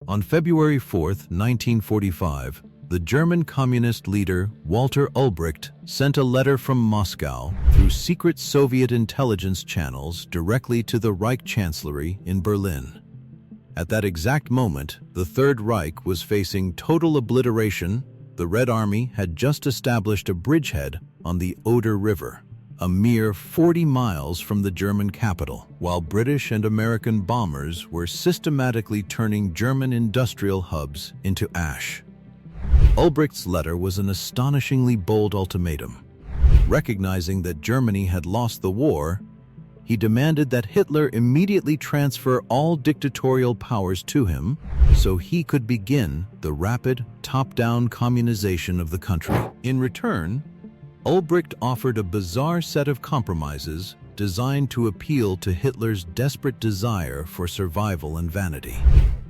On February 4, 1945, the German communist leader Walter Ulbricht sent a letter from Moscow through secret Soviet intelligence channels directly to the Reich Chancellery in Berlin. At that exact moment, the Third Reich was facing total obliteration. The Red Army had just established a bridgehead on the Oder River, a mere 40 miles from the German capital, while British and American bombers were systematically turning German industrial hubs into ash. Ulbricht's letter was an astonishingly bold ultimatum. Recognizing that Germany had lost the war, he demanded that Hitler immediately transfer all dictatorial powers to him so he could begin the rapid, top-down communization of the country. In return, Ulbricht offered a bizarre set of compromises designed to appeal to Hitler's desperate desire for survival and vanity.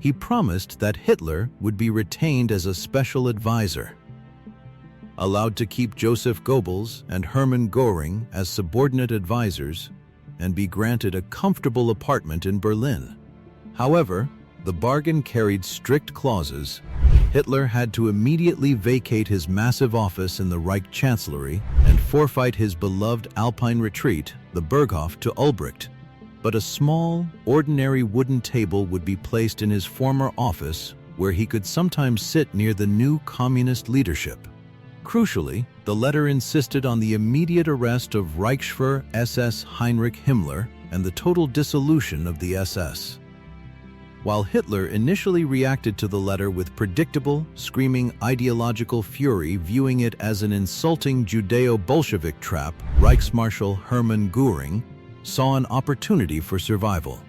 He promised that Hitler would be retained as a special advisor, allowed to keep Joseph Goebbels and Hermann Göring as subordinate advisors, and be granted a comfortable apartment in Berlin. However, the bargain carried strict clauses. Hitler had to immediately vacate his massive office in the Reich Chancellery and forfeit his beloved Alpine retreat, the Berghof, to Ulbricht. But a small, ordinary wooden table would be placed in his former office, where he could sometimes sit near the new communist leadership. Crucially, the letter insisted on the immediate arrest of Reichsfuhrer SS Heinrich Himmler and the total dissolution of the SS. While Hitler initially reacted to the letter with predictable, screaming ideological fury, viewing it as an insulting Judeo-Bolshevik trap, Reichsmarshal Hermann Göring saw an opportunity for survival.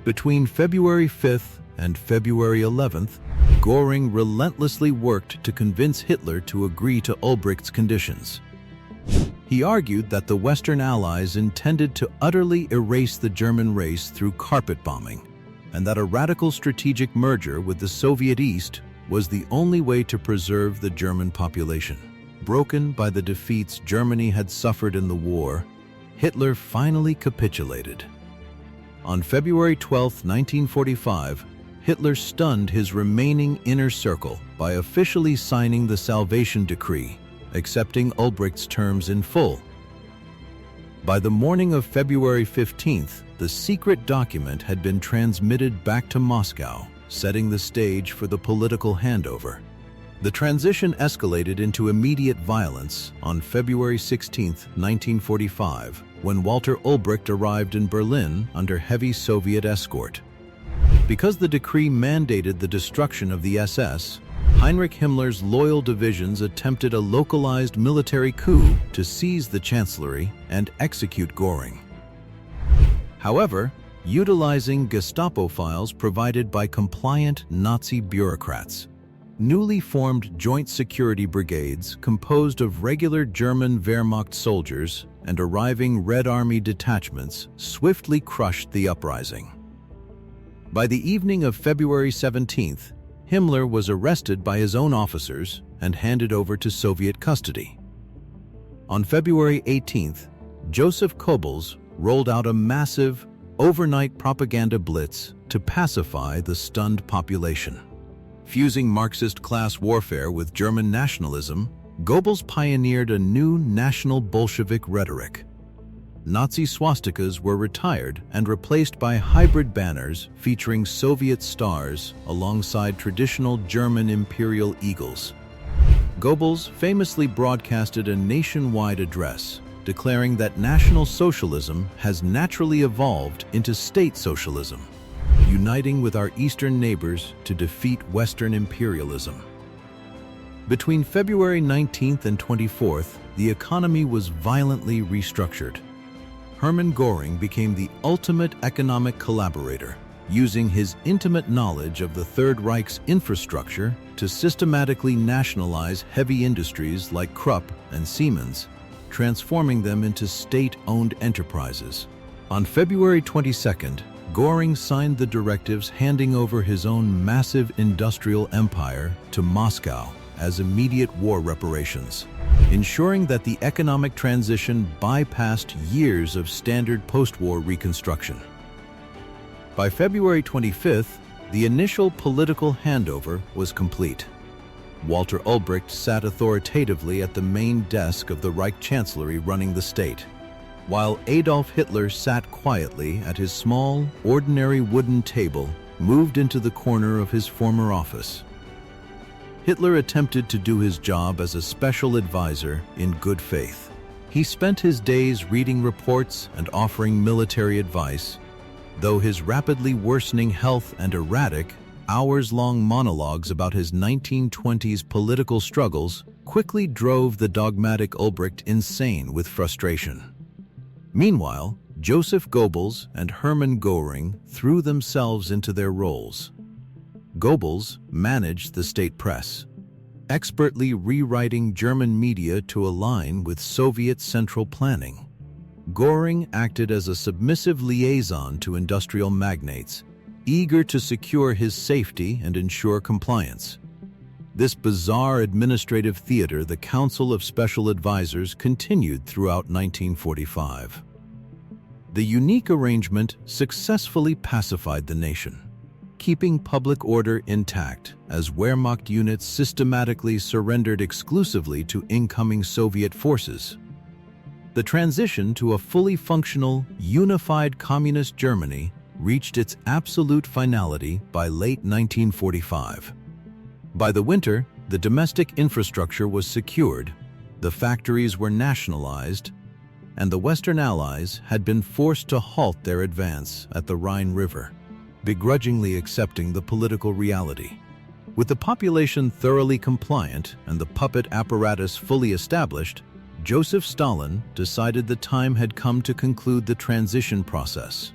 Between February 5th and February 11th, Göring relentlessly worked to convince Hitler to agree to Ulbricht's conditions. He argued that the Western Allies intended to utterly erase the German race through carpet bombing, and that a radical strategic merger with the Soviet East was the only way to preserve the German population. Broken by the defeats Germany had suffered in the war, Hitler finally capitulated. On February 12, 1945, Hitler stunned his remaining inner circle by officially signing the Salvation Decree, accepting Ulbricht's terms in full. By the morning of February 15th, the secret document had been transmitted back to Moscow, setting the stage for the political handover. The transition escalated into immediate violence on February 16, 1945, when Walter Ulbricht arrived in Berlin under heavy Soviet escort. Because the decree mandated the destruction of the SS, Heinrich Himmler's loyal divisions attempted a localized military coup to seize the Chancellery and execute Göring. However, utilizing Gestapo files provided by compliant Nazi bureaucrats, newly formed joint security brigades composed of regular German Wehrmacht soldiers and arriving Red Army detachments swiftly crushed the uprising. By the evening of February 17th, Himmler was arrested by his own officers and handed over to Soviet custody. On February 18th, Joseph Goebbels rolled out a massive, overnight propaganda blitz to pacify the stunned population. Fusing Marxist class warfare with German nationalism, Goebbels pioneered a new national Bolshevik rhetoric. Nazi swastikas were retired and replaced by hybrid banners featuring Soviet stars alongside traditional German imperial eagles. Goebbels famously broadcasted a nationwide address declaring that National Socialism has naturally evolved into state socialism, uniting with our eastern neighbors to defeat Western imperialism. Between February 19th and 24th, the economy was violently restructured. Hermann Göring became the ultimate economic collaborator, using his intimate knowledge of the Third Reich's infrastructure to systematically nationalize heavy industries like Krupp and Siemens, transforming them into state-owned enterprises. On February 22nd, Göring signed the directives handing over his own massive industrial empire to Moscow as immediate war reparations, ensuring that the economic transition bypassed years of standard post-war reconstruction. By February 25th, The initial political handover was complete. Walter Ulbricht sat authoritatively at the main desk of the Reich Chancellery running the state, while Adolf Hitler sat quietly at his small, ordinary wooden table moved into the corner of his former office. Hitler attempted to do his job as a special advisor in good faith. He spent his days reading reports and offering military advice, though his rapidly worsening health and erratic, hours-long monologues about his 1920s political struggles quickly drove the dogmatic Ulbricht insane with frustration. Meanwhile, Joseph Goebbels and Hermann Göring threw themselves into their roles. Goebbels managed the state press, expertly rewriting German media to align with Soviet central planning. Göring acted as a submissive liaison to industrial magnates, eager to secure his safety and ensure compliance. This bizarre administrative theater, the Council of Special Advisors, continued throughout 1945. The unique arrangement successfully pacified the nation, keeping public order intact as Wehrmacht units systematically surrendered exclusively to incoming Soviet forces. The transition to a fully functional, unified communist Germany reached its absolute finality by late 1945. By the winter, the domestic infrastructure was secured, the factories were nationalized, and the Western Allies had been forced to halt their advance at the Rhine River, begrudgingly accepting the political reality. With the population thoroughly compliant and the puppet apparatus fully established, Joseph Stalin decided the time had come to conclude the transition process.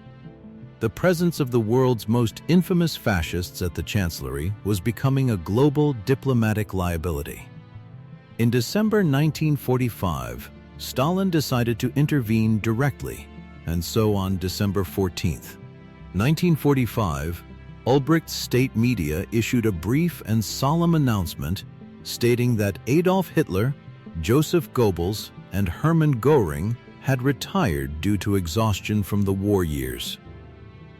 The presence of the world's most infamous fascists at the Chancellery was becoming a global diplomatic liability. In December 1945, Stalin decided to intervene directly, and so on December 14, 1945, Ulbricht's state media issued a brief and solemn announcement stating that Adolf Hitler, Joseph Goebbels, and Hermann Göring had retired due to exhaustion from the war years.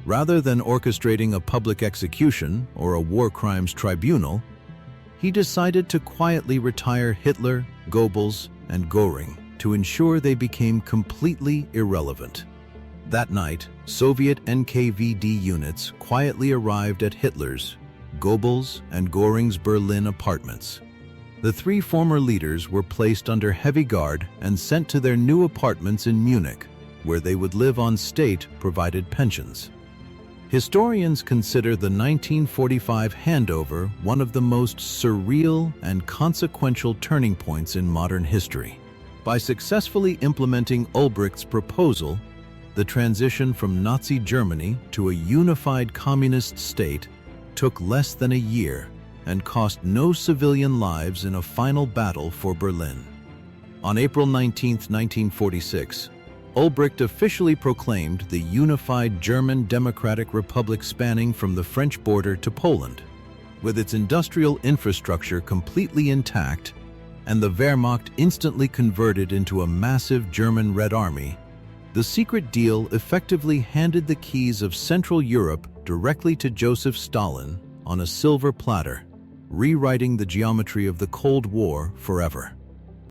Rather than orchestrating a public execution or a war crimes tribunal, he decided to quietly retire Hitler, Goebbels, and Göring to ensure they became completely irrelevant. That night, Soviet NKVD units quietly arrived at Hitler's, Goebbels, and Göring's Berlin apartments. The three former leaders were placed under heavy guard and sent to their new apartments in Munich, where they would live on state-provided pensions. Historians consider the 1945 handover one of the most surreal and consequential turning points in modern history. By successfully implementing Ulbricht's proposal, the transition from Nazi Germany to a unified communist state took less than a year and cost no civilian lives in a final battle for Berlin. On April 19, 1946, Ulbricht officially proclaimed the unified German Democratic Republic spanning from the French border to Poland. With its industrial infrastructure completely intact and the Wehrmacht instantly converted into a massive German Red Army, the secret deal effectively handed the keys of Central Europe directly to Joseph Stalin on a silver platter, rewriting the geometry of the Cold War forever.